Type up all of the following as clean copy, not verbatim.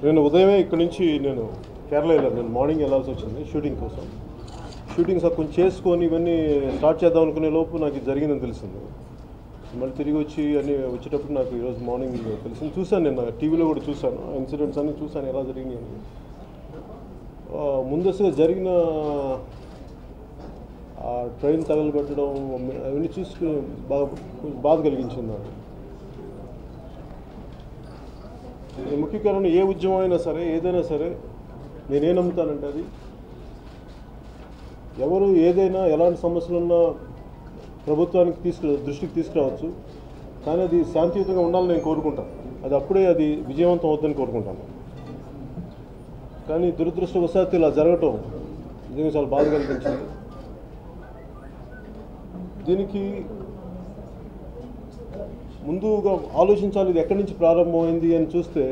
నేను ఉదయమే ఇక్కడ నుంచి నేను కేరళ వెళ్ళాను. నేను మార్నింగ్ వెళ్ళాల్సి వచ్చింది షూటింగ్ కోసం. షూటింగ్స్ కొంచెం చేసుకొని ఇవన్నీ స్టార్ట్ చేద్దాం అనుకునే లోపు నాకు ఇది జరిగిందని తెలిసింది. మళ్ళీ తిరిగి వచ్చి అన్నీ వచ్చేటప్పుడు నాకు ఈరోజు మార్నింగ్ తెలిసింది. చూశాను, నేను టీవీలో కూడా చూశాను, ఇన్సిడెంట్స్ అన్నీ చూశాను ఎలా జరిగినాయి అని. ముందస్తుగా జరిగిన ఆ ట్రైన్ తగలబెట్టడం అవన్నీ చూసుకుని బాధ కలిగించింది నాకు. ముఖ్య కారణం ఏ ఉద్యమం అయినా సరే, ఏదైనా సరే, నేనేం నమ్ముతానంటే అది ఎవరు ఏదైనా ఎలాంటి సమస్యలున్నా ప్రభుత్వానికి దృష్టికి తీసుకురావచ్చు, కానీ అది శాంతియుతంగా ఉండాలని నేను కోరుకుంటాను. అది అప్పుడే అది విజయవంతం అవుతుందని కోరుకుంటాను. కానీ దురదృష్టవశాత్తు ఇలా జరగటం నిజంగా చాలా బాధ కలిగించింది. దీనికి ముందుగా ఆలోచించాలి, ఇది ఎక్కడి నుంచి ప్రారంభమైంది అని చూస్తే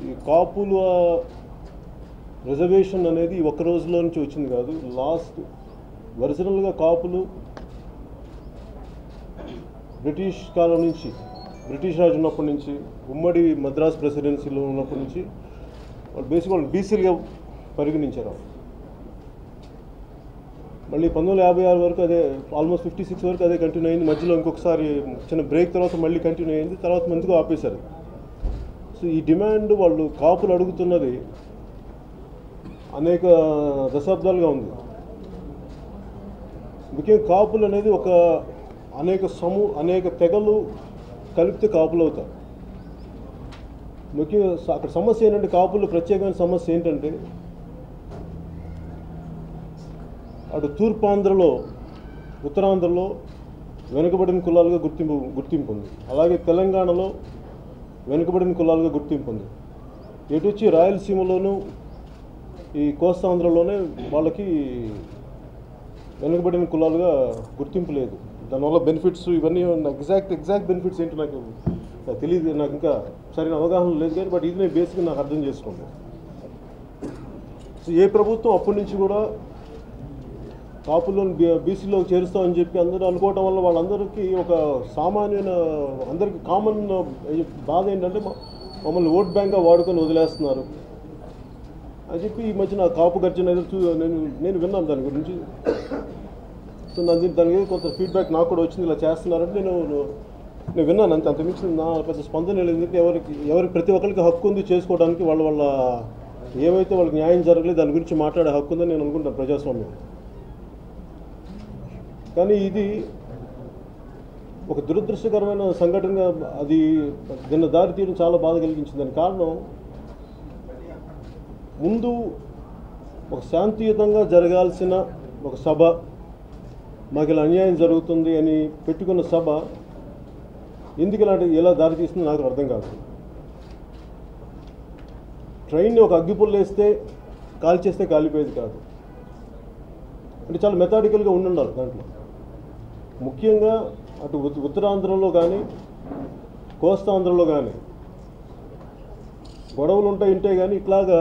ఈ కాపుల రిజర్వేషన్ అనేది ఒక్క రోజులో నుంచి వచ్చింది కాదు. ఒరిజినల్గా కాపులు బ్రిటిష్ కాలం నుంచి, బ్రిటిష్ రాజు ఉన్నప్పటి నుంచి, ఉమ్మడి మద్రాస్ ప్రెసిడెన్సీలో ఉన్నప్పటి నుంచి వాళ్ళు బేసిక్గా బీసీలుగా పరిగణించారు. మళ్ళీ 1956 వరకు అదే, ఆల్మోస్ట్ 56 వరకు అదే కంటిన్యూ అయింది. మధ్యలో ఇంకొకసారి చిన్న బ్రేక్ తర్వాత మళ్ళీ కంటిన్యూ అయింది. తర్వాత మందుకు ఆపేశారు. సో ఈ డిమాండ్ వాళ్ళు కాపులు అడుగుతున్నది అనేక దశాబ్దాలుగా ఉంది. ముఖ్యంగా కాపులు అనేది ఒక అనేక తెగలు కలిపితే కాపులు అవుతారు. ముఖ్యంగా అక్కడ సమస్య ఏంటంటే, కాపులు ప్రత్యేకమైన సమస్య ఏంటంటే, అటు తూర్పాంధ్రలో, ఉత్తరాంధ్రలో వెనుకబడిన కులాలుగా గుర్తింపు ఉంది. అలాగే తెలంగాణలో వెనుకబడిన కులాలుగా గుర్తింపు ఉంది. ఎటు వచ్చి రాయలసీమలోనూ ఈ కోస్తాంధ్రలోనే వాళ్ళకి వెనుకబడిన కులాలుగా గుర్తింపు లేదు. దానివల్ల బెనిఫిట్స్ ఇవన్నీ ఎగ్జాక్ట్ బెనిఫిట్స్ ఏంటో నాకు తెలియదు, నాకు ఇంకా సరైన అవగాహన లేదు. కానీ బట్ ఇది నేను బేసిక్గా నాకు అర్థం చేసుకున్నాను. సో ఏ ప్రభుత్వం అప్పటి నుంచి కూడా కాపులను బీసీలోకి చేరుస్తామని చెప్పి అందరూ అనుకోవటం వల్ల వాళ్ళందరికీ ఒక సామాన్యమైన, అందరికీ కామన్ బాధ ఏంటంటే, మమ్మల్ని ఓట్ బ్యాంక్గా వాడుకొని వదిలేస్తున్నారు అని చెప్పి ఈ మధ్యన కాపు గర్జన నేను విన్నాను దాని గురించి. సో దానికి కొంత ఫీడ్బ్యాక్ నాకు కూడా వచ్చింది, ఇలా చేస్తున్నారంటే నేను విన్నాను. అంతమించి నా పెద్ద స్పందన లేదు. ఎందుకంటే ఎవరికి ప్రతి ఒక్కరికి హక్కు ఉంది చేసుకోవడానికి, వాళ్ళ ఏవైతే వాళ్ళకి న్యాయం జరగలేదు దాని గురించి మాట్లాడే హక్కు ఉందని నేను అనుకుంటాను ప్రజాస్వామ్యం. కానీ ఇది ఒక దురదృష్టకరమైన సంఘటనగా అది దీన్ని దారి తీయడం చాలా బాధ కలిగించింది. దాని కారణం, ముందు ఒక శాంతియుతంగా జరగాల్సిన ఒక సభ, మాకు ఇలా అన్యాయం జరుగుతుంది అని పెట్టుకున్న సభ ఎందుకు ఎలా దారి తీస్తుందో నాకు అర్థం కాదు. ట్రైన్ని ఒక అగ్గిపుల్ల వేస్తే కాల్చేస్తే కాలిపోయేది కాదు. అంటే చాలా మెథాడికల్గా ఉండాలి దాంట్లో. ముఖ్యంగా అటు ఉత్తరాంధ్రలో కానీ కోస్తాంధ్రలో కానీ గొడవలు ఉంటే కానీ ఇట్లాగా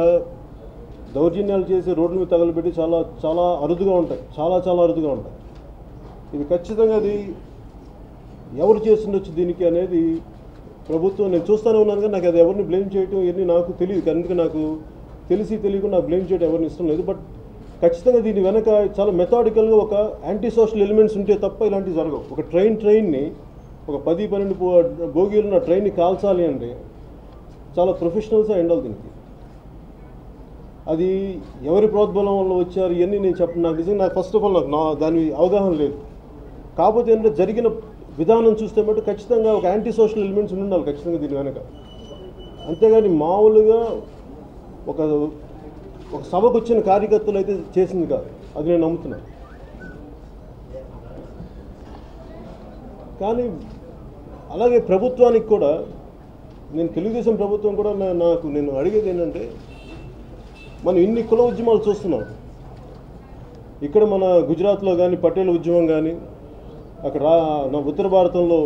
దౌర్జన్యాలు చేసి రోడ్ల మీద తగలబెట్టి చాలా అరుదుగా ఉంటాయి, చాలా అరుదుగా ఉంటాయి. ఇది ఖచ్చితంగా అది ఎవరు చేస్తుండొచ్చు దీనికి అనేది ప్రభుత్వం, నేను చూస్తూనే ఉన్నాను. కానీ నాకు అది ఎవరిని బ్లేమ్ చేయటం ఇవన్నీ నాకు తెలియదు. అందుకే నాకు తెలియకుండా నాకు బ్లేమ్ చేయడం ఎవరిని ఇష్టం లేదు. బట్ ఖచ్చితంగా దీని వెనక చాలా మెథాడికల్గా ఒక యాంటీ సోషల్ ఎలిమెంట్స్ ఉంటే తప్ప ఇలాంటివి జరగవు. ఒక ట్రైన్ని ఒక 10-12 బోగీలు ఉన్న ట్రైన్ని కాల్చాలి అంటే చాలా ప్రొఫెషనల్స్గా ఉండాలి దీనికి. అది ఎవరి ప్రోద్బలం వల్ల వచ్చారు ఇవన్నీ నేను నాకు నిజంగా నాకు ఫస్ట్ ఆఫ్ ఆల్ నాకు దాని అవగాహన లేదు. కాకపోతే ఏంటంటే జరిగిన విధానం చూస్తే బట్టి ఖచ్చితంగా ఒక యాంటీ సోషల్ ఎలిమెంట్స్ ఉండాలి ఖచ్చితంగా దీని వెనక. అంతేగాని మామూలుగా ఒక సభకు వచ్చిన కార్యకర్తలు అయితే చేసింది కాదు, అది నేను నమ్ముతున్నాను. కానీ అలాగే ప్రభుత్వానికి కూడా, నేను తెలుగుదేశం ప్రభుత్వం కూడా నేను అడిగేది ఏంటంటే, మనం ఇన్ని కుల ఉద్యమాలు చూస్తున్నాం. ఇక్కడ మన గుజరాత్లో కానీ పటేల్ ఉద్యమం కానీ, అక్కడ ఉత్తర భారతంలో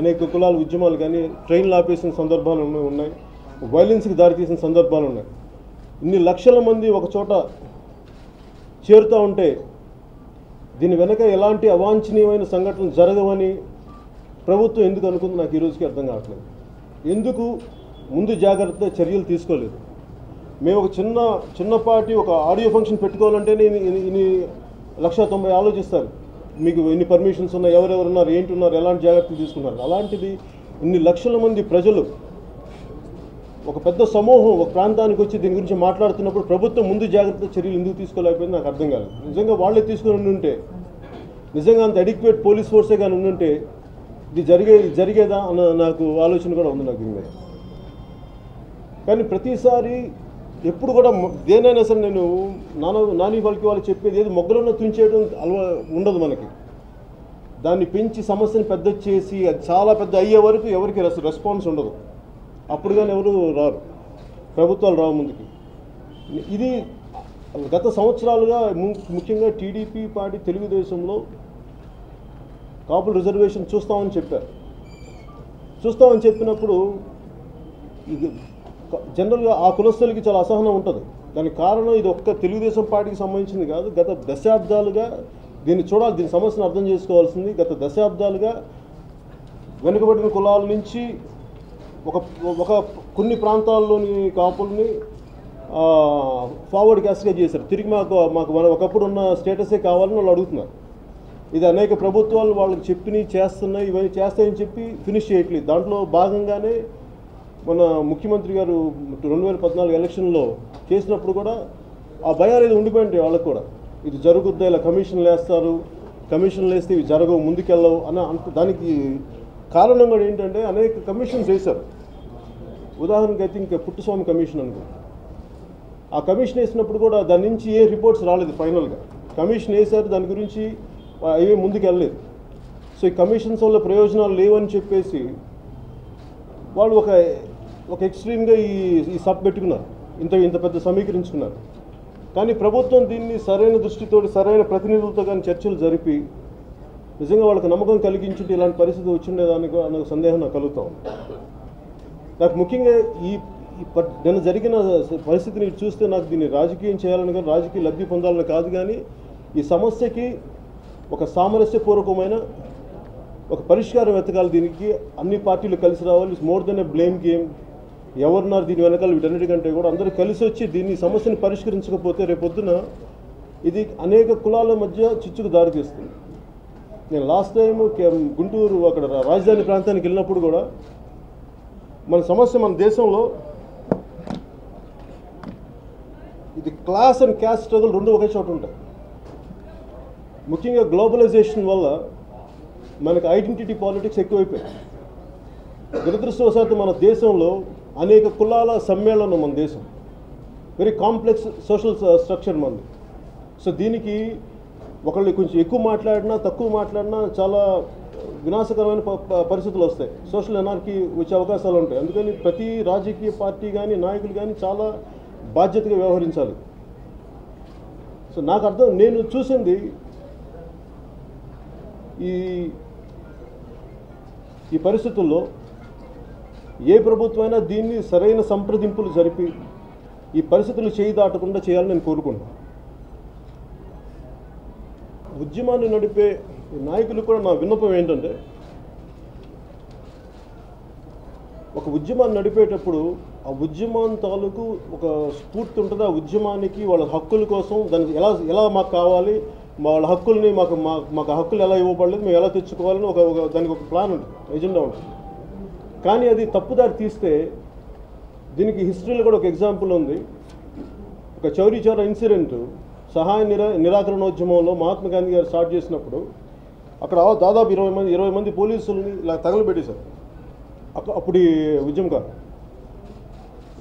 అనేక కులాల ఉద్యమాలు కానీ ట్రైన్లు ఆపేసిన సందర్భాలు ఉన్నాయి, వైలెన్స్కి దారితీసిన సందర్భాలు ఉన్నాయి. ఇన్ని లక్షల మంది ఒక చోట చేరుతూ ఉంటే దీని వెనక ఎలాంటి అవాంఛనీయమైన సంఘటనలు జరగవని ప్రభుత్వం ఎందుకు అనుకుంది నాకు ఈ రోజుకి అర్థం కావట్లేదు. ఎందుకు ముందు జాగ్రత్త చర్యలు తీసుకోలేదు? మేము ఒక చిన్నపాటి ఒక ఆడియో ఫంక్షన్ పెట్టుకోవాలంటేనే ఇన్ని 190 ఆలోచిస్తారు. మీకు ఎన్ని పర్మిషన్స్ ఉన్నాయి, ఎవరెవరు ఉన్నారు, ఏంటి ఉన్నారు, ఎలాంటి జాగ్రత్తలు తీసుకున్నారు. అలాంటిది ఇన్ని లక్షల మంది ప్రజలు ఒక పెద్ద సమూహం ఒక ప్రాంతానికి వచ్చి దీని గురించి మాట్లాడుతున్నప్పుడు ప్రభుత్వం ముందు జాగ్రత్త చర్యలు ఎందుకు తీసుకోలేకపోయింది నాకు అర్థం కాలేదు. నిజంగా వాళ్ళే తీసుకుని ఉంటే, నిజంగా అంత అడిక్వేట్ పోలీస్ ఫోర్సే కానీ ఉండుంటే ఇది జరిగేదా అన్న నాకు ఆలోచన కూడా ఉంది నాకు దీని మీద. కానీ ప్రతిసారి ఎప్పుడు కూడా దేనైనా సరే నేను నాని వాళ్ళకి వాళ్ళు చెప్పేది ఏది మొగ్గలను తుంచేయడం ఉండదు మనకి. దాన్ని పెంచి సమస్యను పెద్ద చేసి అది చాలా పెద్ద అయ్యే వరకు ఎవరికి రెస్పాన్స్ ఉండదు. అప్పుడు కానీ ఎవరు రారు, ప్రభుత్వాలు రావు ముందుకి. ఇది గత సంవత్సరాలుగా ముఖ్యంగా టీడీపీ పార్టీ తెలుగుదేశంలో కాపుల రిజర్వేషన్ చూస్తామని చెప్పారు. చూస్తామని చెప్పినప్పుడు ఇది జనరల్గా ఆ కులస్తులకి చాలా అసహనం ఉంటుంది. దానికి కారణం ఇది ఒక్క తెలుగుదేశం పార్టీకి సంబంధించింది కాదు. గత దశాబ్దాలుగా దీన్ని చూడాలి, దీని సమస్యను అర్థం చేసుకోవాల్సింది. గత దశాబ్దాలుగా వెనుకబడిన కులాల నుంచి ఒక కొన్ని ప్రాంతాల్లోని కాపుల్ని ఫార్వర్డ్ క్యాస్ట్గా చేశారు. తిరిగి మాకు ఒకప్పుడు ఉన్న స్టేటసే కావాలని వాళ్ళు అడుగుతున్నారు. ఇది అనేక ప్రభుత్వాలు వాళ్ళకి చెప్పినవి చేస్తున్నాయి, ఇవన్నీ చేస్తాయని చెప్పి ఫినిష్ చేయట్లేదు. దాంట్లో భాగంగానే మన ముఖ్యమంత్రి గారు 2014 ఎలక్షన్లో చేసినప్పుడు కూడా ఆ భయాలు ఇది ఉండిపోయింటాయి వాళ్ళకు కూడా. ఇది జరుగుద్దా, ఇలా కమిషన్లు వేస్తారు, కమిషన్లు వేస్తే ఇవి జరగవు, ముందుకెళ్ళవు అంత. దానికి కారణం కూడా ఏంటంటే అనేక కమిషన్స్ వేశారు. ఉదాహరణకి అయితే ఇంకా పుట్టుస్వామి కమిషన్ అనుకో, ఆ కమిషన్ వేసినప్పుడు కూడా దాని నుంచి ఏ రిపోర్ట్స్ రాలేదు. ఫైనల్గా కమిషన్ వేశారు, దాని గురించి అవి ముందుకు వెళ్ళలేదు. సో ఈ కమిషన్స్ వల్ల ప్రయోజనాలు లేవని చెప్పేసి వాళ్ళు ఒక ఎక్స్ట్రీమ్గా ఈ సబ్ పెట్టుకున్నారు, ఇంత పెద్ద సమీకరించుకున్నారు. కానీ ప్రభుత్వం దీన్ని సరైన దృష్టితో సరైన ప్రతినిధులతో కానీ చర్చలు జరిపి నిజంగా వాళ్ళకి నమ్మకం కలిగించుంటే ఇలాంటి పరిస్థితి వచ్చిండేదానికి అన్న సందేహం నాకు కలుగుతా ఉంది. నాకు ముఖ్యంగా నిన్న జరిగిన పరిస్థితిని చూస్తే నాకు దీన్ని రాజకీయం చేయాలని కానీ రాజకీయ లబ్ధి పొందాలని కాదు, కానీ ఈ సమస్యకి ఒక సామరస్యపూర్వకమైన ఒక పరిష్కారం వెతకాలి. దీనికి అన్ని పార్టీలు కలిసి రావాలి. It's more than a blame game. ఎవరున్నారు దీని వెనకాల వీటన్నిటికంటే కూడా అందరూ కలిసి వచ్చి దీన్ని సమస్యను పరిష్కరించకపోతే రేపొద్దున ఇది అనేక కులాల మధ్య చిచ్చుకు దారితీస్తుంది. నేను లాస్ట్ టైం గుంటూరు అక్కడ రాజధాని ప్రాంతానికి వెళ్ళినప్పుడు కూడా మన సమస్య మన దేశంలో ఇది క్లాస్ అండ్ క్యాస్ట్ స్ట్రగుల్ రెండు ఒకే చోట ఉంటాయి. ముఖ్యంగా గ్లోబలైజేషన్ వల్ల మనకు ఐడెంటిటీ పాలిటిక్స్ ఎక్కువైపోయాయి. దురదృష్టవశాత్తు మన దేశంలో అనేక కులాల సమ్మేళనం మన దేశం, వెరీ కాంప్లెక్స్ సోషల్ స్ట్రక్చర్ మనది. సో దీనికి ఒకళ్ళు కొంచెం ఎక్కువ మాట్లాడినా తక్కువ మాట్లాడినా చాలా వినాశకరమైన పరిస్థితులు వస్తాయి. సోషల్ ఎనార్కీ వచ్చే అవకాశాలు ఉంటాయి. అందుకని ప్రతి రాజకీయ పార్టీ కానీ నాయకులు కానీ చాలా బాధ్యతగా వ్యవహరించాలి. సో నేను చూసింది ఈ పరిస్థితుల్లో ఏ ప్రభుత్వమైనా దీన్ని సరైన సంప్రదింపులు జరిపి ఈ పరిస్థితులు చేయి దాటకుండా చేయాలని నేను కోరుకుంటున్నాను. ఉద్యమాన్ని నడిపే నాయకులు కూడా నా విన్నపం ఏంటంటే, ఒక ఉద్యమాన్ని నడిపేటప్పుడు ఆ ఉద్యమం తాలూకు ఒక స్ఫూర్తి ఉంటుంది. ఆ ఉద్యమానికి వాళ్ళ హక్కుల కోసం దానికి ఎలా మాకు కావాలి, వాళ్ళ హక్కుల్ని మాకు హక్కులు ఎలా ఇవ్వబడలేదు, మేము ఎలా తెచ్చుకోవాలని దానికి ఒక ప్లాన్ ఉంటుంది, ఎజెండా ఉంటుంది. కానీ అది తప్పుదారి తీస్తే దీనికి హిస్టరీలో కూడా ఒక ఎగ్జాంపుల్ ఉంది. ఒక చౌరీ చౌరా ఇన్సిడెంట్ సహాయ నిరాకరణోద్యమంలో మహాత్మా గాంధీ గారు స్టార్ట్ చేసినప్పుడు అక్కడ దాదాపు 20 మంది పోలీసులని ఇలా తగలబెట్టేశారు అప్పుడు ఉద్యమకారు.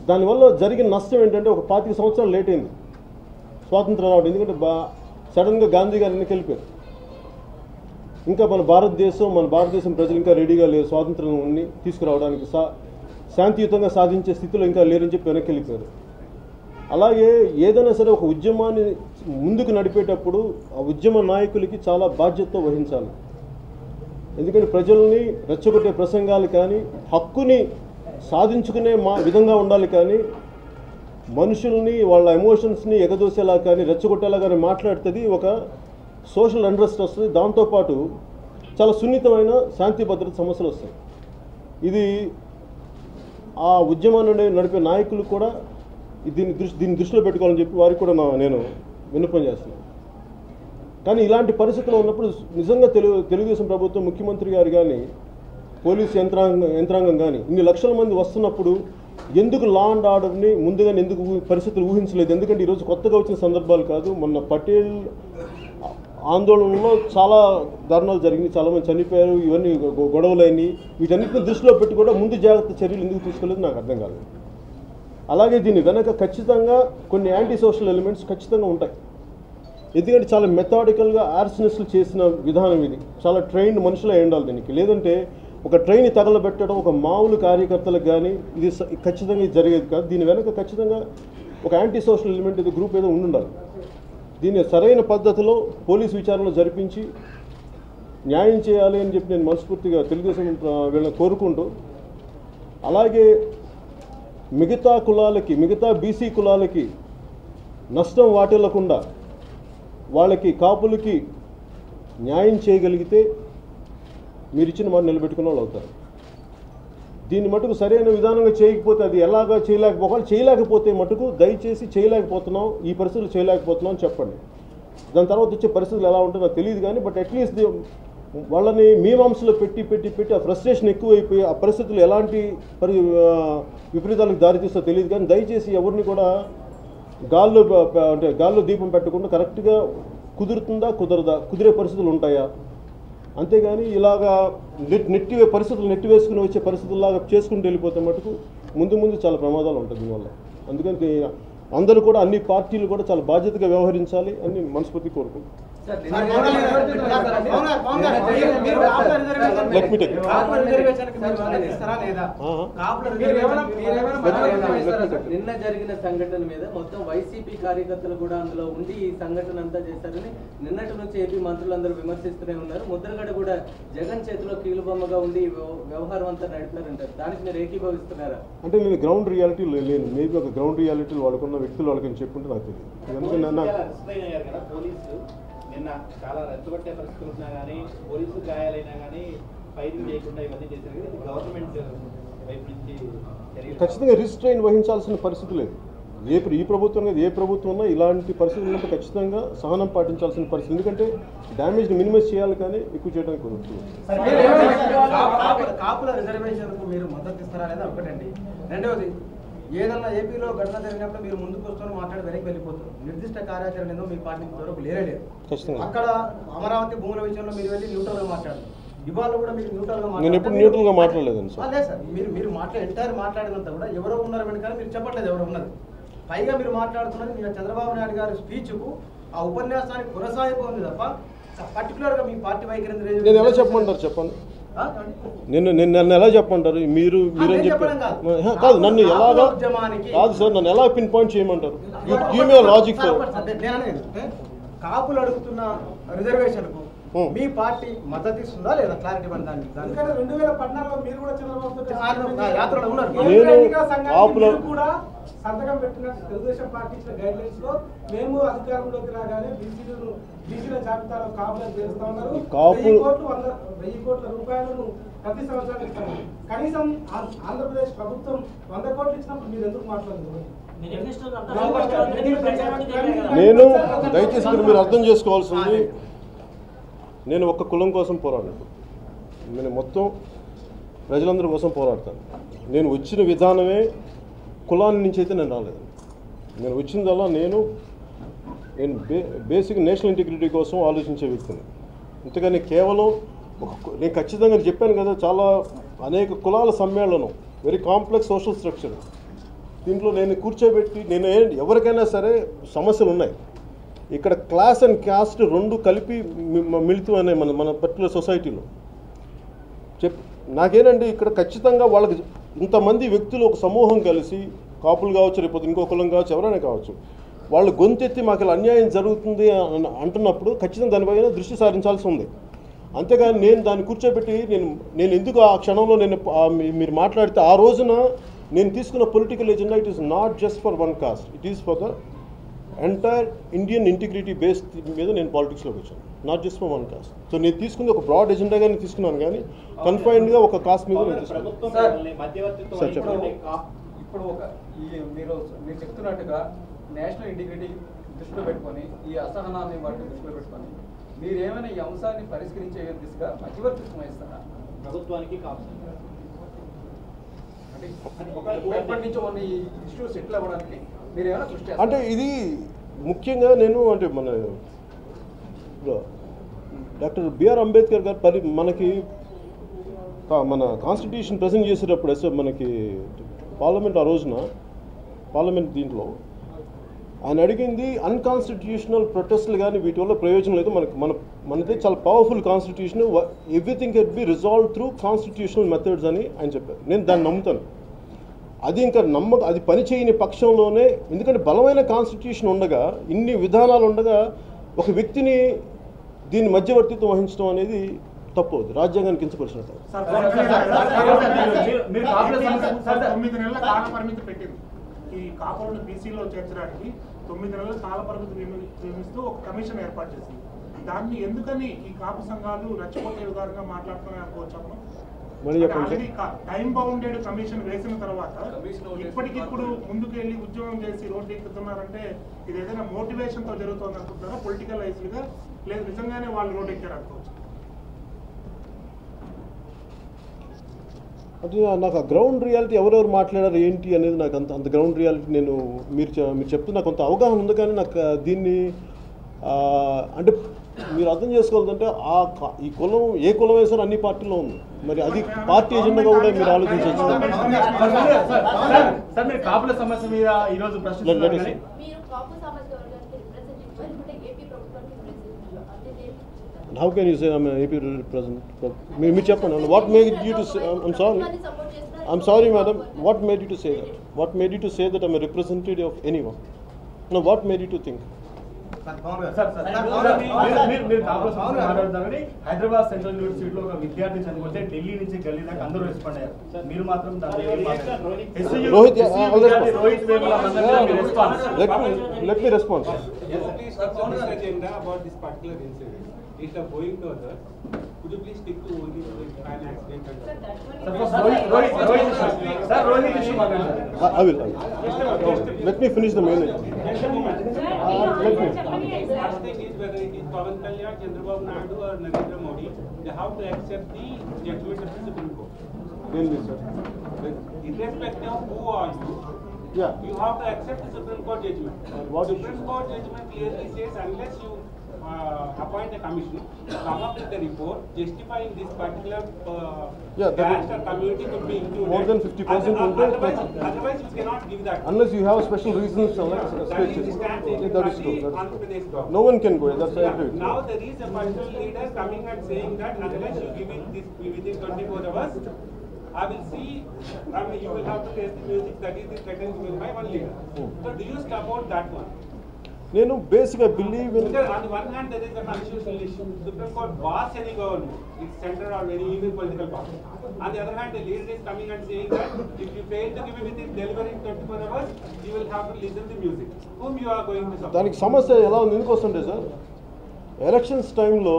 దానివల్ల జరిగిన నష్టం ఏంటంటే ఒక 25 సంవత్సరాలు లేట్ అయింది స్వాతంత్రం రావడం. ఎందుకంటే సడన్గా గాంధీ గారు వెనకెళ్ళిపోయారు. ఇంకా మన భారతదేశం ప్రజలు ఇంకా రెడీగా లేరు స్వాతంత్రాన్ని తీసుకురావడానికి, శాంతియుతంగా సాధించే స్థితిలో ఇంకా లేరని చెప్పి వెనక్కి వెళ్ళిపోయారు. అలాగే ఏదైనా సరే ఒక ఉద్యమాన్ని ముందుకు నడిపేటప్పుడు ఆ ఉద్యమ నాయకులకి చాలా బాధ్యత వహించాలి. ఎందుకంటే ప్రజల్ని రెచ్చగొట్టే ప్రసంగాలు కానీ హక్కుని సాధించుకునే విధంగా ఉండాలి, కానీ మనుషుల్ని వాళ్ళ ఎమోషన్స్ని ఎగదోసేలా కానీ రెచ్చగొట్టేలా కానీ మాట్లాడుతుంది ఒక సోషల్ అన్రెస్ట్ వస్తుంది. దాంతోపాటు చాలా సున్నితమైన శాంతి భద్రత సమస్యలు వస్తాయి. ఇది ఆ ఉద్యమాన్ని నడిపే నాయకులు కూడా దీన్ని దృష్టిలో పెట్టుకోవాలని చెప్పి వారికి కూడా నేను విన్నపం చేస్తున్నాను. కానీ ఇలాంటి పరిస్థితుల్లో ఉన్నప్పుడు నిజంగా తెలుగుదేశం ప్రభుత్వం ముఖ్యమంత్రి గారు కానీ పోలీసు యంత్రాంగం కానీ ఇన్ని లక్షల మంది వస్తున్నప్పుడు ఎందుకు లా అండ్ ఆర్డర్ని ముందుగానే ఎందుకు పరిస్థితులు ఊహించలేదు? ఎందుకంటే ఈరోజు కొత్తగా వచ్చిన సందర్భాలు కాదు. మొన్న పటేల్ ఆందోళనలో చాలా దారుణాలు జరిగినాయి, చాలామంది చనిపోయారు, ఇవన్నీ గొడవలు అయినాయి. వీటన్నిటిని దృష్టిలో పెట్టి కూడా ముందు జాగ్రత్త చర్యలు ఎందుకు తీసుకోలేదు నాకు అర్థం కాలేదు. అలాగే దీని వెనక ఖచ్చితంగా కొన్ని యాంటీ సోషల్ ఎలిమెంట్స్ ఖచ్చితంగా ఉంటాయి. ఎందుకంటే చాలా మెథాడికల్గా ఆర్సనెస్లు చేసిన విధానం ఇది. చాలా ట్రైన్డ్ మనుషులే ఉండాలి దీనికి. లేదంటే ఒక ట్రైన్ తగలబెట్టడం ఒక మామూలు కార్యకర్తలకు కానీ ఇది ఖచ్చితంగా ఇది జరిగేది కాదు. దీని వెనక ఖచ్చితంగా ఒక యాంటీ సోషల్ ఎలిమెంట్ ఇది గ్రూప్ ఏదో ఉండాలి. దీన్ని సరైన పద్ధతిలో పోలీసు విచారణలో జరిపించి న్యాయం చేయాలి అని చెప్పి నేను మనస్ఫూర్తిగా తెలుగుదేశం వీళ్ళని కోరుకుంటూ, అలాగే మిగతా కులాలకి, మిగతా బీసీ కులాలకి నష్టం వాటిల్లకుండా వాళ్ళకి కాపులకి న్యాయం చేయగలిగితే మీరు ఇచ్చిన మాట నిలబెట్టుకున్న వాళ్ళు అవుతారు. దీన్ని మటుకు సరైన విధానంగా చేయకపోతే అది ఎలాగా చేయలేకపోతే మటుకు దయచేసి చేయలేకపోతున్నాం, ఈ పరిస్థితులు చేయలేకపోతున్నాం అని చెప్పండి. దాని తర్వాత వచ్చే పరిస్థితులు ఎలా ఉంటుందో నాకు తెలియదు కానీ బట్ అట్లీస్ట్ వాళ్ళని మీమాంసలో పెట్టి ఆ ఫ్రస్ట్రేషన్ ఎక్కువైపోయి ఆ పరిస్థితులు ఎలాంటి విపరీతాలకు దారితీస్తో తెలియదు కానీ దయచేసి ఎవరిని కూడా గాల్లో దీపం పెట్టకుండా కరెక్ట్గా కుదురుతుందా కుదరదా, కుదిరే పరిస్థితులు ఉంటాయా, అంతేగాని ఇలాగా పరిస్థితులు నెట్టివేసుకుని వచ్చే పరిస్థితుల్లాగా చేసుకుంటూ వెళ్ళిపోతే మటుకు ముందు చాలా ప్రమాదాలు ఉంటాయి దీనివల్ల. అందుకని అందరూ కూడా అన్ని పార్టీలు కూడా చాలా బాధ్యతగా వ్యవహరించాలి అని మనస్ఫూర్తి కోరుకుంటున్నాను. నిన్న జరిగిన సంఘటన మీద మొత్తం వైసీపీ కార్యకర్తలు కూడా అందులో ఉండి ఈ సంఘటన అంతా చేశారని నిన్నటి నుంచి ఏపీ మంత్రులందరూ విమర్శిస్తూనే ఉన్నారు. ముద్రగడ కూడా జగన్ చేతిలో కీలుబొమ్మగా ఉండి వ్యవహారం అంతా నడిపారంటారు. దానికి మీరు ఏకీభవిస్తున్నారా? అంటే నేను గ్రౌండ్ రియాలిటీ లేను, మేబీ ఒక గ్రౌండ్ రియాలిటీలు వాడుకున్న వ్యక్తులు వాళ్ళకి చెప్పుంటే నాకు తెలియదు. నిన్న చాలా రెచ్చగొట్టే పరిస్థితులు ఉన్నా కానీ పోలీసులు గాయాలైనా కానీ ఫైరింగ్ చేయకుండా ఇవన్నీ చేశారు. గవర్నమెంట్ వైపు నుంచి ఖచ్చితంగా రిస్ట్రైన్ వహించాల్సిన పరిస్థితి లేదు. ఈ ప్రభుత్వం ఏ ప్రభుత్వం ఉన్నా ఇలాంటి పరిస్థితులు ఉన్నప్పుడు ఖచ్చితంగా సహనం పాటించాల్సిన పరిస్థితి. ఎందుకంటే డ్యామేజ్ని మినిమైజ్ చేయాలి కానీ ఎక్కువ చేయడానికి కుదరదు. కాపుల రిజర్వేషన్కు మీరు మద్దతు ఇస్తారా లేదా ఒకటండి. రెండవది, ఏదన్నా ఏపీలో ఘటన జరిగినప్పుడు మీరు ముందుకు వస్తున్న మాట్లాడి వెనక్కి వెళ్ళిపోతారు. నిర్దిష్ట కార్యాచరణ ఏదో మీ పార్టీ వరకు లేరు. అక్కడ అమరావతి భూముల విషయంలో మీరు వెళ్ళి న్యూట్రల్గా మాట్లాడారు. ఇవాళ కూడా మీరు న్యూట్రల్గా నేను ఎప్పుడు న్యూట్రల్గా మాట్లాడలేదండి సార్. లేదు సార్, మీరు ఎంటైర్ మాట్లాడినంత కూడా ఎవరో ఉన్నారు వెనకాల మీరు చెప్పట్లేదు ఎవరు ఉన్నది. పైగా మీరు మాట్లాడుతున్నది నిన్న చంద్రబాబు నాయుడు గారి స్పీచ్కు ఆ ఉపన్యాసానికి కొనసాగిపో ఉంది తప్ప పర్టికులర్గా మీ పార్టీ వైఖరి నేను ఎలా చెప్పమంటారు చెప్పండి. నన్ను ఎలా చెప్పమంటారు? మీరు అని చెప్పారు కాదు, నన్ను ఎలాగా కాదు సార్, నన్ను ఎలా పిన్ పాయింట్ చేయమంటారు? Give me logic. కాపులు అడుగుతున్న రిజర్వేషన్కు మీ పార్టీ మద్దతు ఇస్తుందా లేదా? క్లారిటీ దాన్ని. 2014లో మీరు కూడా చంద్రబాబు యాత్రలో ఉన్నారు. సంతకం పెట్టిన తెలుగుదేశం పార్టీ ఇచ్చిన గైడ్ లైన్స్ లో మేము అధికారంలోకి రాగానే బీసీల జాబితాలో కాపులను చేరుస్తా ఉన్నారు. 1000 కోట్ల రూపాయలను ప్రతి సంవత్సరం ఇస్తాము. కనీసం ఆంధ్రప్రదేశ్ ప్రభుత్వం 100 కోట్లు ఇచ్చినప్పుడు మీరు ఎందుకు మాట్లాడుతున్నారు? నేను దయచేసి మీరు అర్థం చేసుకోవాల్సింది, నేను ఒక్క కులం కోసం పోరాడలేదు. నేను మొత్తం ప్రజలందరి కోసం పోరాడతాను. నేను వచ్చిన విధానమే కులాన్ని నుంచి అయితే నేను రాలేదు. నేను వచ్చిందల్లా నేను బేసిక్ నేషనల్ ఇంటిగ్రిటీ కోసం ఆలోచించే వ్యక్తిని. అంతేగాని కేవలం నేను ఖచ్చితంగా చెప్పాను కదా, చాలా అనేక కులాల సమ్మేళనం, వెరీ కాంప్లెక్స్ సోషల్ స్ట్రక్చర్. దీంట్లో నేను కూర్చోబెట్టి నేను ఎవరికైనా సరే సమస్యలు ఉన్నాయి. ఇక్కడ క్లాస్ అండ్ క్యాస్ట్ రెండు కలిపి మిళితం అనే మన పర్టికులర్ సొసైటీలో నాకేనండి ఇక్కడ ఖచ్చితంగా వాళ్ళకి ఇంతమంది వ్యక్తులు ఒక సమూహం కలిసి, కాపులు కావచ్చు, రేపు ఇంకో కులం కావచ్చు, ఎవరైనా కావచ్చు, వాళ్ళు గొంతెత్తి మాకు ఇలా అన్యాయం జరుగుతుంది అంటున్నప్పుడు ఖచ్చితంగా దానిపైన దృష్టి సారించాల్సి ఉంది. అంతేగాని నేను దాన్ని కూర్చోబెట్టి నేను ఎందుకు ఆ క్షణంలో మీరు మాట్లాడితే ఆ రోజున నేను తీసుకున్న political agenda it is not just for one cost, it is for the entire Indian integrity base మీద నేను పాలిటిక్స్లోకి వచ్చాను, not just for one cost. So నేను తీసుకుంది ఒక బ్రాడ్ ఎజెండాగా నేను తీసుకున్నాను, కానీ కన్ఫైన్డ్గా ఒక కాస్ట్ మీద నేను తీసుకున్నాను. సార్ చెప్పండి. ఇప్పుడు మీరు చెప్తున్నట్టుగా నేషనల్ ఇంటిగ్రిటీ దృష్టిలో పెట్టుకొని ఈ అసహనాన్ని వాటిని దృష్టిలో పెట్టుకొని మీరు ఏమైనా ఈ అంశాన్ని పరిష్కరించే దిశగా మధ్యవర్తిత్వం వహిస్తారా ప్రభుత్వానికి కాదు ఎప్పటి నుంచో ఉన్న ఈ ఇష్యూ సెటిల్ అవ్వడానికి మీరు ఏమైనా కృషి చేస్తారా? అంటే ఇది ముఖ్యంగా నేను అంటే మన డాక్టర్ బిఆర్ అంబేద్కర్ గారు మనకి మన కాన్స్టిట్యూషన్ ప్రజెంట్ చేసేటప్పుడు మనకి పార్లమెంట్ ఆ రోజున పార్లమెంట్ దీంట్లో ఆయన అడిగింది అన్కాన్స్టిట్యూషనల్ ప్రొటెస్ట్లు కానీ వీటి వల్ల ప్రయోజనం లేదు, మనది చాలా powerful constitution, everything can be resolve through constitutional methods అని ఆయన చెప్పారు. నేను దాన్ని నమ్ముతాను. అది ఇంకా అది పని చేయని పక్షంలోనే, ఎందుకంటే బలమైన కాన్స్టిట్యూషన్ ఉండగా ఇన్ని విధానాలు ఉండగా ఒక వ్యక్తిని దీన్ని మధ్యవర్తిత్వం వహించడం అనేది తప్పు, రాజ్యాంగాన్ని కించపరిచినట్టు. 9 నెలల కాల పరిమితి పెట్టింది ఈ కాపులను బీసీలో చేర్చడానికి. 9 నెలల కాల పరిమితి నియమిస్తూ ఒక కమిషన్ ఏర్పాటు చేసింది. దాన్ని ఎందుకని ఈ కాపు సంఘాలు రెచ్చగొట్టే విధానంగా మాట్లాడుతున్నాయి అనుకోవచ్చాము. ఆల్రెడీ టైం బౌండెడ్ కమిషన్ వేసిన తర్వాత ఇప్పటికిప్పుడు ముందుకు వెళ్ళి ఉద్యోగం చేసి రోడ్డు ఎక్కుతున్నారంటే ఇది ఏదైనా మోటివేషన్ తో జరుగుతుంది అనుకుంటారా, పొలిటికలైజ్డ్ గా, లేదు నిజంగానే వాళ్ళు రోడ్డు ఎక్కారు అనుకోవచ్చు? అంటే నాకు ఆ గ్రౌండ్ రియాలిటీ ఎవరెవరు మాట్లాడారు ఏంటి అనేది నాకు అంత గ్రౌండ్ రియాలిటీ నేను మీరు చెప్తున్న కొంత అవగాహన ఉంది, కానీ నాకు దీన్ని అంటే మీరు అర్థం చేసుకోవాలంటే ఈ కులం ఏ కులం వేసారో అన్ని పార్టీలో ఉంది, మరి అది పార్టీ ఎజెండాగా కూడా మీరు ఆలోచించవచ్చు. How can you say I'm an AP representative? మీరు చెప్పండి. What made you to say? I'm sorry, madam. What made you to say that? What made you to say that I'm a representative of anyone? No, what made you to think? Hyderabad central యూనివర్సిటీలో ఒక విద్యార్థి చనిపోతే ఢిల్లీ నుంచి గల్లీ దాకా అందరూ respond అయ్యారు. మీరు మాత్రం let me respond. Instead of going further, could you please stick to only the crime accident? I will. Let me finish the main. First thing is whether it is Pawan Kalyan, Chandrababu Naidu or Narendra Modi, they have to accept the judgment of the Supreme Court. Irrespective of who are you, you have to accept the Supreme Court judgment. Supreme Court judgment clearly says unless you appoint a commission to come up with a report justifying this particular caste or community could be included. More than 50%. Otherwise, you cannot give that. Unless you have special reasons, that is true. No one can go. That's right. Now there is a personal leader coming and saying that unless you give it this within 24 hours, I will see. I mean, you will have to taste the music. That is the threatened by one leader. So, do you support that one? నేను బేసిక్గా believe in. On the one hand, there is a constitutional issue. Supreme Court bars any government, it's central or any even political party. On the other hand, the leader is coming and saying that if you fail to give it within delivery in 24 hours, you will have to listen to music. Whom you are going to support? దానికి సమస్య ఎలా ఉంది ఎందుకు వస్తుంటే sir, elections టైంలో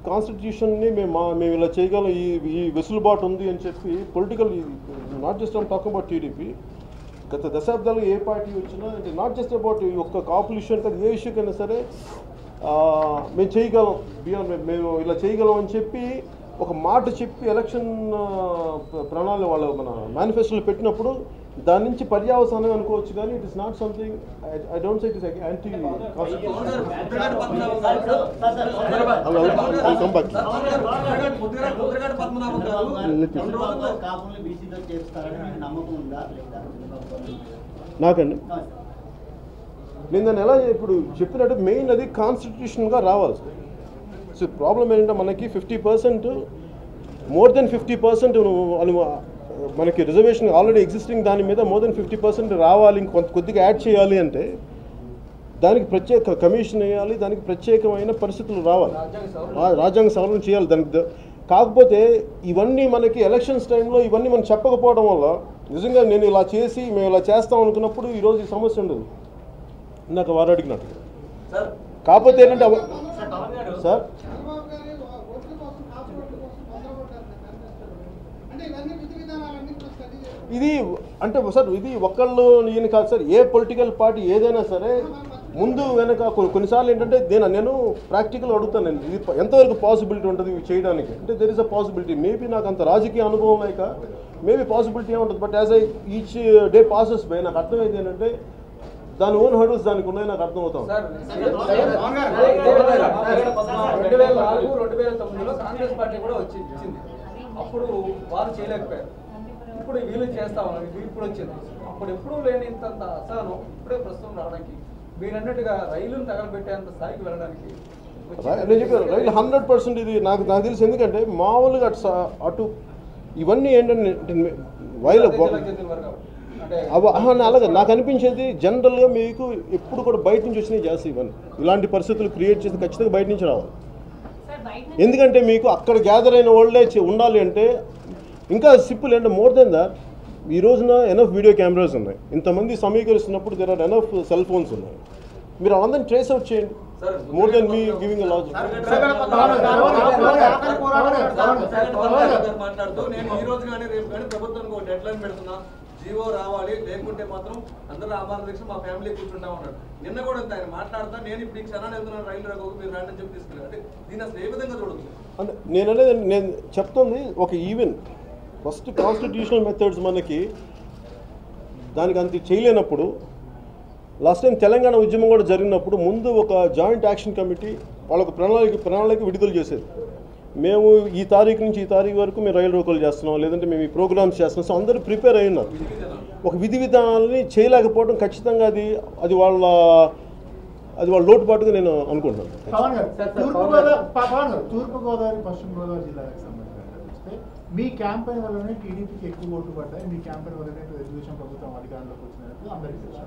కాన్స్టిట్యూషన్ని మేము ఇలా చేయగలం, ఈ వెసులుబాటు ఉంది అని చెప్పి political, not just I'm talking about TDP, గత దశాబ్దాలు ఏ పార్టీ వచ్చినా అంటే నాట్ జస్ట్ అబౌట్ ఒక్క కాపుల ఇష్యూ కాదు, ఏ ఇష్యూకైనా సరే మేము చేయగలం, మేము ఇలా చేయగలం అని చెప్పి ఒక మాట చెప్పి ఎలక్షన్ ప్రణాళిక వాళ్ళ మన మేనిఫెస్టోలో పెట్టినప్పుడు దాని నుంచి పర్యావసానం అనుకోవచ్చు, కానీ it is not something. I don't say it is anti నాకండి. నేను దాన్ని ఎలా ఇప్పుడు చెప్పినట్టు మెయిన్ అది కాన్స్టిట్యూషన్గా రావాలి. సో ప్రాబ్లం ఏంటంటే మనకి 50%, మోర్ దెన్ 50% మనకి రిజర్వేషన్ ఆల్రెడీ ఎగ్జిస్టింగ్ దాని మీద మోర్ దెన్ 50% రావాలి, కొద్దిగా యాడ్ చేయాలి అంటే దానికి ప్రత్యేక కమిషన్ వేయాలి, దానికి ప్రత్యేకమైన పరిస్థితులు రావాలి, రాజ్యాంగ సవరణ చేయాలి. దానికి కాకపోతే ఇవన్నీ మనకి ఎలక్షన్స్ టైంలో ఇవన్నీ మనం చెప్పకపోవడం వల్ల నిజంగా నేను ఇలా చేసి మేము ఇలా చేస్తాం అనుకున్నప్పుడు ఈరోజు ఈ సమస్య ఉండదు ఇందాక వారు అడిగినట్టు. కాకపోతే ఏంటంటే సార్ ఇది అంటే సార్ ఇది ఒక్కళ్ళు ఈయన కాదు సార్, ఏ పొలిటికల్ పార్టీ ఏదైనా సరే ముందు వెనక కొన్నిసార్లు ఏంటంటే నేను ప్రాక్టికల్ అడుగుతాను, నేను ఇది ఎంతవరకు పాసిబిలిటీ ఉంటుంది ఇవి చేయడానికి అంటే there is a possibility. Maybe నాకు అంత రాజకీయ అనుభవం లేక మేబీ పాసిబిలిటీ ఏముంటుంది, but as I each day passes by నాకు అర్థమైంది ఏంటంటే దాని ఓన్ హర్డల్స్ దానికి ఉన్నాయి, నాకు అర్థమవుతాం. 2004-2009లో కాంగ్రెస్ పార్టీ కూడా వచ్చింది, అప్పుడు వారు చేయలేకపోయారు, ఇప్పుడు వీళ్ళు చేస్తా ఉన్నారు, ఇప్పుడు వచ్చింది. అప్పుడు ఎప్పుడూ లేని ఇంత అసహనం ఇప్పుడే ప్రస్తుతం రావడానికి మీరు అన్నట్టుగా రైలును తగలబెట్టేంత స్థాయికి వెళ్ళడానికి నేను చెప్పాను రైలు 100% ఇది నాకు తెలిసి. ఎందుకంటే మామూలుగా అటు ఇవన్నీ ఏంటంటే అలాగే నాకు అనిపించేది జనరల్గా మీకు ఎప్పుడు కూడా బయట నుంచి వచ్చినాయి చేస్తాయి ఇవన్నీ, ఇలాంటి పరిస్థితులు క్రియేట్ చేసి ఖచ్చితంగా బయట నుంచి రావాలి. ఎందుకంటే మీకు అక్కడ గ్యాదర్ అయిన వాళ్ళే ఉండాలి అంటే ఇంకా సింపుల్ అంటే మోర్ దెన్ దట్ ఈ రోజున ఎనఫ్ వీడియో కెమెరాస్ ఉన్నాయి, ఇంతమంది సమీకరిస్తున్నప్పుడు there are enough cell phones ఉన్నాయి, మీరు అందరిని ట్రేస్ అవుట్ చేయండి. More than me giving a logic. మాట్లాడుతూ నేను ఈ రోజు కానీ రేపు కానీ ప్రభుత్వానికి ఒక డెడ్ లైన్ పెడుతున్నా, జీవో రావాలి, లేకుంటే మాత్రం అందరూ ఆమరణ దీక్ష మా ఫ్యామిలీ కూర్చుంటా ఉన్నాడు. నిన్న కూడా ఆయన మాట్లాడుతా నేను ఇప్పుడు ఈ క్షణాన్ని వెళ్తున్నాను రైలు రాకు మీరు రండి అని చెప్పి తీసుకెళ్ళారు. అంటే దీన్ని అసలు ఏ విధంగా చూడదు అంటే నేను అనేది నేను చెప్తుంది ఒక ఈవెన్ ఫస్ట్ కాన్స్టిట్యూషనల్ మెథడ్స్ మనకి దానికి అంత చేయలేనప్పుడు లాస్ట్ టైం తెలంగాణ ఉద్యమం కూడా జరిగినప్పుడు ముందు ఒక జాయింట్ యాక్షన్ కమిటీ వాళ్ళకు ప్రణాళిక విడుదల చేసేది. మేము ఈ తారీఖు నుంచి ఈ తారీఖు వరకు మేము రైలు రోకోలు చేస్తున్నాం, లేదంటే మేము ఈ ప్రోగ్రామ్స్ చేస్తున్నాం. సో అందరూ ప్రిపేర్ అయి ఉన్నారు. ఒక విధి విధానాలని చేయలేకపోవడం ఖచ్చితంగా అది వాళ్ళ లోటుపాటుగా నేను అనుకుంటున్నాను. తూర్పుగోదావరి పశ్చిమ గోదావరి జిల్లాలకు సంబంధించి మీ క్యాంపెయిన్ వల్లనే టీడీపీకి ఎక్కువ ఓట్లు పడ్డాయి, మీ క్యాంపెయిన్ వల్లనే తెలుగుదేశం ప్రభుత్వం అధికారంలోకి వచ్చినట్టు అందరికీ తెలుసు.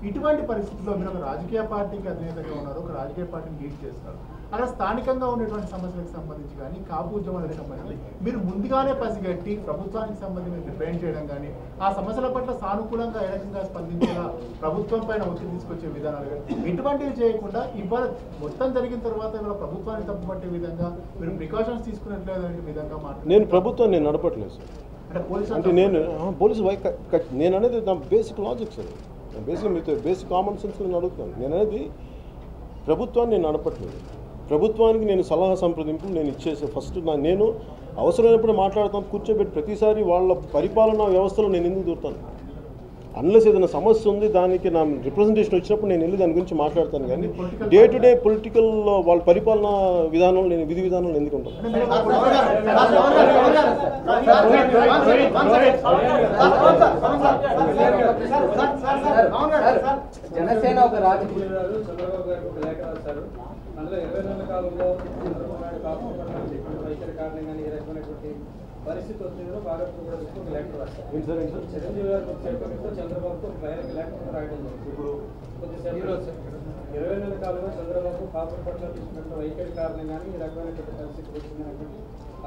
ఇటువంటి పరిస్థితుల్లో మీరు ఒక రాజకీయ పార్టీకి అధినేతగా ఉన్నారు, ఒక రాజకీయ పార్టీని లీడ్ చేస్తారు. అలా స్థానికంగా ఉన్నటువంటి సమస్యలకు సంబంధించి కానీ కాపు ఉద్యమాలకు సంబంధించి మీరు ముందుగానే పసిగట్టి ప్రభుత్వానికి సంబంధించి రిప్రజెంట్ చేయడం కానీ ఆ సమస్యల పట్ల సానుకూలంగా ఏ రకంగా స్పందించేలా ప్రభుత్వం పైన ఒత్తిడి తీసుకొచ్చే విధానాలు కానీ ఇటువంటివి చేయకుండా ఇవాళ మొత్తం జరిగిన తర్వాత ఇవాళ ప్రభుత్వాన్ని తప్పుపట్టే విధంగా మీరు ప్రికాషన్స్ తీసుకున్నట్లే విధంగా నేను ప్రభుత్వం నేను నడపట్లేదు సార్. అంటే నేను పోలీసు నేను అనేది నా బేసిక్ లాజిక్ సార్, బేసిక్ మీతో బేసిక్ కామన్ సెన్స్ నేను అడుగుతాను. నేను అనేది ప్రభుత్వాన్ని నేను నడపట్లేదు, ప్రభుత్వానికి నేను సలహా సంప్రదింపులు నేను ఇచ్చేసే ఫస్ట్ నేను అవసరమైనప్పుడు మాట్లాడతాను, కూర్చోబెట్టి ప్రతిసారి వాళ్ళ పరిపాలనా వ్యవస్థలో నేను ఎందుకు దూరుతాను. అన్లెస్ ఏదైనా సమస్య ఉంది దానికి నా రిప్రజెంటేషన్ వచ్చినప్పుడు నేను వెళ్ళి దాని గురించి మాట్లాడతాను. కానీ డే టు డే పొలిటికల్ వాళ్ళ పరిపాలనా విధానంలో నేను విధి విధానంలో ఎందుకు ఉంటాను. జనసేన ఒక రాజకీయ చంద్రబాబు గారు ఒక లేఖ రాశారు, అందులో 20 నెలల కాలంలో చంద్రబాబు నాయుడు కాపు వైఖరి కారణంగా ఏ రకమైనటువంటి పరిస్థితి వచ్చిందో భారత్ కూడా ఒక లేఖ రాశారు. చిరంజీవి గారు చేపట్టితో చంద్రబాబుతో బహిరంగ లేఖ రాయడం జరిగింది. ఇప్పుడు కొద్దిసేపు 20 నెలల కాలంలో చంద్రబాబు కాపుల పట్ల తీసుకున్న వైఖరి కారణంగానే ఈ రకమైనటువంటి పరిస్థితి వచ్చిందనేటువంటి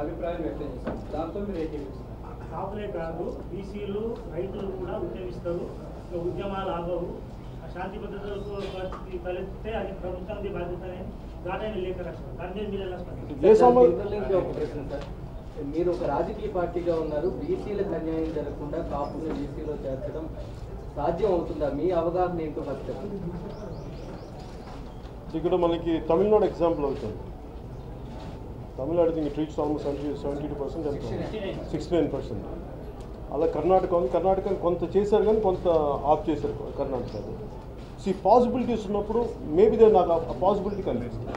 అభిప్రాయం వ్యక్తం చేశారు. దాంతో మీరు ఏకీవిస్తారు? కాపులే కాదు, బీసీలు రైతులు కూడా ఉద్యమిస్తారు, ఉద్యమాలు ఆగవు, శాంతి భద్రతలకు పరిస్థితి తలెత్తితే అది ప్రభుత్వానికి బాధ్యతనే ఘాటైన లేఖ రాస్తారు. దాని మీద మీరు ఎలా స్పందిస్తారు? మీరు ఒక రాజకీయ పార్టీగా ఉన్నారు, బీసీలకు అన్యాయం జరగకుండా కాపులను బీసీలో చేర్చడం సాధ్యం అవుతుందా? మీ అవగాహన ఏంటో ఫస్ట్. ఇక్కడ మనకి తమిళనాడు ఎగ్జాంపుల్ అవుతుంది. Tamil Nadu think it reach almost 72%, 69%. అలా కర్ణాటక ఉంది, కర్ణాటక కొంత చేశారు కానీ కొంత ఆఫ్ చేశారు కర్ణాటక. సో పాసిబిలిటీస్ ఉన్నప్పుడు మేబీ నాకు ఆ పాసిబిలిటీ కనిపిస్తుంది.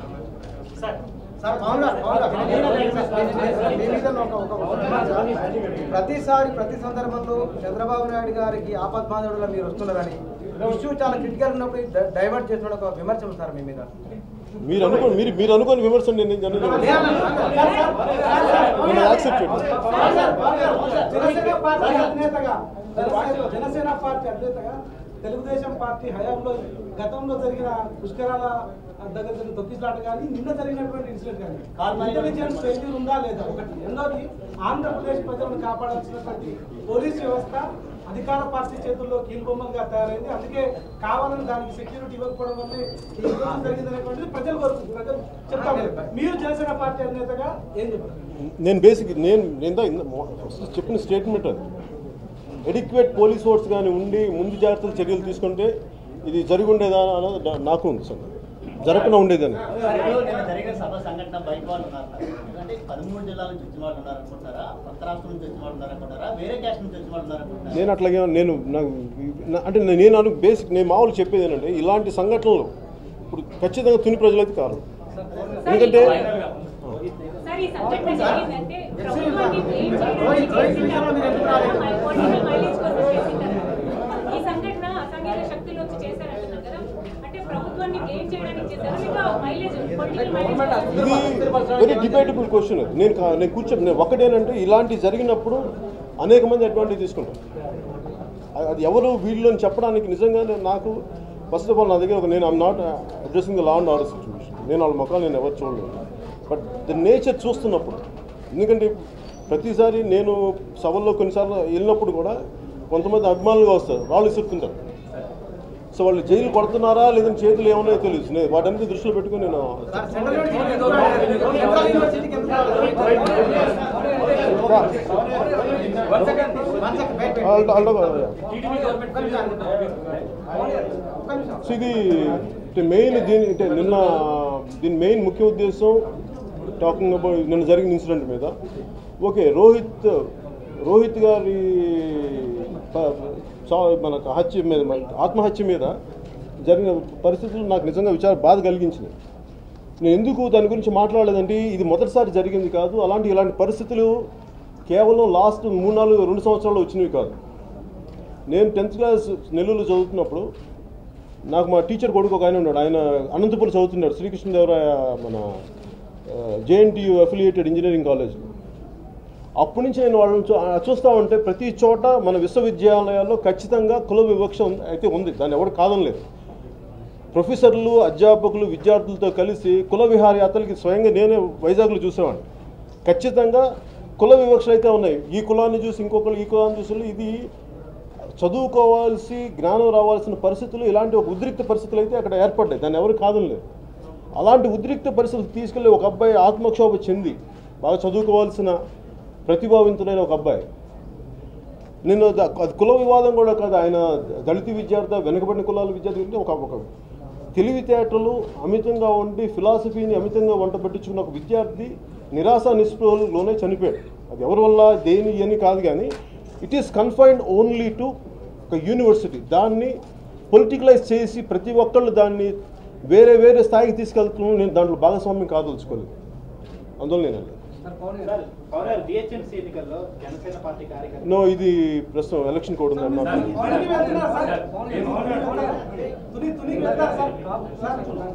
ప్రతి సందర్భంలో చంద్రబాబు నాయుడు గారికి ఆపద్బాంధవుడుగా మీరు వస్తున్నారని ఇష్యూ చాలా క్రిటికల్ ఉన్నప్పుడు డైవర్ట్ చేసిన ఒక విమర్శ ఉంది సార్ మీ మీద. మీరు అనుకోని విమర్శ నేను యాక్సెప్ట్ చేయండి. జనసేన పార్టీ అధినేతగా తెలుగుదేశం పార్టీ హయాంలో గతంలో జరిగిన పుష్కరాల దగ్గర తొక్కిసలాట కానీ నిన్న జరిగినటువంటి ఇన్సిడెంట్ కానీ ఇంటెలిజెన్స్ ఫెయిల్యూర్ ఉందా లేదా ఒకటి. రెండోది ఆంధ్రప్రదేశ్ ప్రజలను కాపాడాల్సినటువంటి పోలీస్ వ్యవస్థ అధికార పార్టీ చేతుల్లో కీలుబొమ్మలుగా తయారైంది. అందుకే కావాలని దానికి సెక్యూరిటీ ఇవ్వకపోవడం వల్ల ఈ విధంగా జరిగిందనేటువంటిది ప్రజలు కోరుకుంటారు. ప్రజలు చెప్తారు. మీరు జనసేన పార్టీ అధినేతగా ఏం చెప్తారు? నేను బేసిక్ చెప్పిన స్టేట్మెంట్ అది ఎడిక్వేట్ పోలీస్ ఫోర్స్ కానీ ఉండి ముందు జాగ్రత్తలు చర్యలు తీసుకుంటే ఇది జరిగి ఉండేదా అన్నది నాకు ఉంది సార్, జరగకుండా ఉండేదని. జరిగిన సభ సంఘటన బయట వాళ్ళు ఉన్నారు అంటే 13 జిల్లాల నుంచి వచ్చిన వాళ్ళు ఉన్నారనుకుంటారా, కొత్త రాష్ట్రం నుంచి వచ్చిన వాళ్ళు ఉన్నారనుకుంటారా, వేరే క్యాస్ట్ నుంచి వచ్చిన వాళ్ళు ఉన్నారనుకుంటారా? నేను అట్లాగే అంటే నేను బేసిక్ నేను మామూలు చెప్పేది ఏంటంటే ఇలాంటి సంఘటనలు ఇప్పుడు ఖచ్చితంగా తుని ప్రజలైతే కాదు. ఎందుకంటే ఇది వెరీ డిబేటబుల్ క్వశ్చన్. నేను కూర్చొని ఒకటేనంటే ఇలాంటి జరిగినప్పుడు అనేక మంది అడ్వాంటేజ్ తీసుకుంటారు. అది ఎవరు వీళ్ళు అని చెప్పడానికి నిజంగా నాకు ఫస్ట్ ఆఫ్ ఆల్ నా దగ్గర నేను I'm not addressing the law and order situation. నేను వాళ్ళ మొక్కలు నేను ఎవరు చూడలేదు. బట్ ద నేచర్ చూస్తున్నప్పుడు, ఎందుకంటే ప్రతిసారి నేను సభల్లో కొన్నిసార్లు వెళ్ళినప్పుడు కూడా కొంతమంది అభిమానులుగా వస్తారు, వాళ్ళు ఇస్తుంటారు. సో వాళ్ళు జైలు కొడుతున్నారా లేదని చేతులు ఏమన్నా తెలియదు. వాటన్నిటి దృష్టిలో పెట్టుకుని నేను సో ఇది మెయిన్ దీని మెయిన్ ముఖ్య ఉద్దేశం టాకింగ్ అబౌట్ నిన్న జరిగిన ఇన్సిడెంట్ మీద. ఓకే, రోహిత్ గారి మనకు హత్య మీద ఆత్మహత్య మీద జరిగిన పరిస్థితులు నాకు నిజంగా బాధ కలిగించినాయి. నేను ఎందుకు దాని గురించి మాట్లాడలేదంటే ఇది మొదటిసారి జరిగింది కాదు. ఇలాంటి పరిస్థితులు కేవలం లాస్ట్ 2 సంవత్సరాలు వచ్చినవి కాదు. నేను 10th క్లాస్ నెల్లూరులో చదువుతున్నప్పుడు నాకు మా టీచర్ కొడుకు ఒక ఆయన ఉన్నాడు. ఆయన అనంతపురం చదువుతున్నాడు, శ్రీకృష్ణదేవరాయ మన JNTU అఫిలియేటెడ్ ఇంజనీరింగ్ కాలేజ్లో. అప్పటి నుంచి నేను వాళ్ళని చూస్తూ ఉంటే ప్రతి చోట మన విశ్వవిద్యాలయాల్లో ఖచ్చితంగా కుల వివక్ష అయితే ఉంది, దాన్ని ఎవరు కాదనలేదు. ప్రొఫెసర్లు, అధ్యాపకులు, విద్యార్థులతో కలిసి కుల విహారయాత్రలకి స్వయంగా నేనే వైజాగ్లో చూసేవాడిని. ఖచ్చితంగా కుల వివక్షలు అయితే ఉన్నాయి. ఈ కులాన్ని చూసి ఇంకొకరు, ఈ కులాన్ని చూసి ఇది చదువుకోవాల్సి జ్ఞానం రావాల్సిన పరిస్థితులు, ఇలాంటి ఒక ఉద్రిక్త పరిస్థితులు అయితే అక్కడ ఏర్పడ్డాయి, దాన్ని ఎవరు కాదనలేదు. అలాంటి ఉద్రిక్త పరిస్థితులు తీసుకెళ్ళి ఒక అబ్బాయి ఆత్మక్షోభ చెంది బాగా చదువుకోవాల్సిన ప్రతిభావంతుడైన ఒక అబ్బాయి, నేను అది కుల వివాదం కూడా కాదు, ఆయన దళిత విద్యార్థి, వెనుకబడిన కులాల విద్యార్థి, ఒక తెలివితేటలు అమితంగా ఉండి ఫిలాసఫీని అమితంగా వంట పట్టించుకున్న ఒక విద్యార్థి నిరాశ నిస్పృహలోనే చనిపోయాడు. అది ఎవరి వల్ల దేని అని కాదు, కానీ it is confined only to ఒక యూనివర్సిటీ. దాన్ని పొలిటికలైజ్ చేసి ప్రతి ఒక్కళ్ళు దాన్ని వేరే వేరే స్థాయికి తీసుకెళ్తున్నాను. నేను దాంట్లో భాగస్వామ్యం కాదలుచుకోలేదు, అందువల్ల నేను నో. ఇది ప్రస్తుతం ఎలక్షన్ కోడ్ ఉంది అన్నమాట.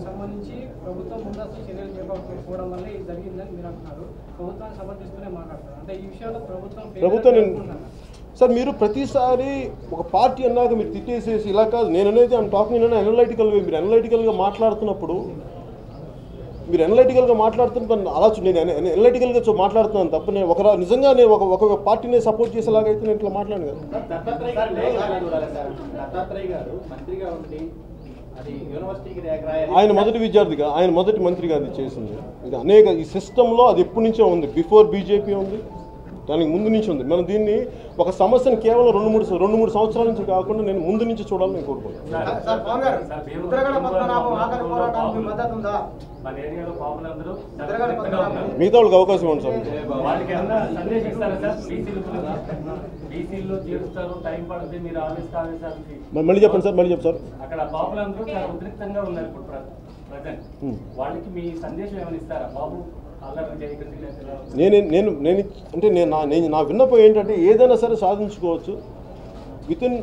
సంబంధించి ప్రభుత్వం ముందస్తు చర్యలు చేపట్టకపోవడం వల్ల ఇది జరిగిందని మీరు అంటున్నారు. ప్రభుత్వాన్ని సమర్థిస్తూనే మాట్లాడతారు. అంటే ఈ విషయంలో ప్రభుత్వం సార్, మీరు ప్రతిసారి ఒక పార్టీ అన్నాక మీరు తిట్టేసేసి ఇలా కాదు. నేను అనేది ఐఎమ్ టాకింగ్ అనలైటికల్గా. మీరు అనలైటికల్గా మాట్లాడుతున్నప్పుడు మీరు అనలైటికల్గా మాట్లాడుతున్న అలా నేను అనలైటికల్గా మాట్లాడుతున్నాను తప్ప నేను నిజంగా నేను ఒక పార్టీని సపోర్ట్ చేసేలాగైతే నేను ఇట్లా మాట్లాడను కదా. ఆయన మొదటి విద్యార్థిగా, ఆయన మొదటి మంత్రిగా అది చేసింది. ఇది అనేక ఈ సిస్టంలో అది ఎప్పటి నుంచో ఉంది, బిఫోర్ బీజేపీ ఉంది, దానికి ముందు నుంచి ఉంది. మనం దీన్ని ఒక సమస్యను కేవలం 2-3 సంవత్సరాల నుంచి కాకుండా నేను ముందు నుంచి చూడాలని నేను కోరుకుంటున్నాను. మిగతా వాళ్ళకి అవకాశం ఇవ్వండి సార్. మళ్ళీ చెప్పండి సార్, మళ్ళీ చెప్పండి సార్. అక్కడ బాబులందరూ చాలా ఉద్రిక్తంగా ఉన్నారు ఇప్పుడు ప్రజెంట్. వాళ్ళకి మీ సందేశం ఏమైనా ఇస్తారా? బాబు నేను అంటే నా విన్నపం ఏంటంటే ఏదైనా సరే సాధించుకోవచ్చు వితిన్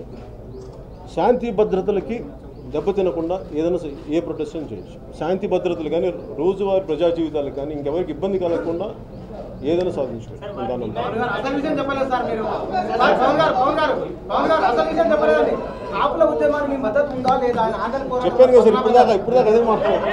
శాంతి భద్రతలకి దెబ్బతినకుండా. ఏదైనా ఏ ప్రొటెస్ట్ చేయొచ్చు, శాంతి భద్రతలు కానీ రోజువారీ ప్రజా జీవితాలకు కానీ ఇంకెవరికి ఇబ్బంది కలగకుండా ఏదైనా సాధించుకోవచ్చు. కాపుల ఉద్యమానికి మీ మద్దతు ఉందా లేదా? ఆయన ఆకలి చెప్పాను కదా సార్, ఇప్పుడు దాకా అదే మాట్లాడారు.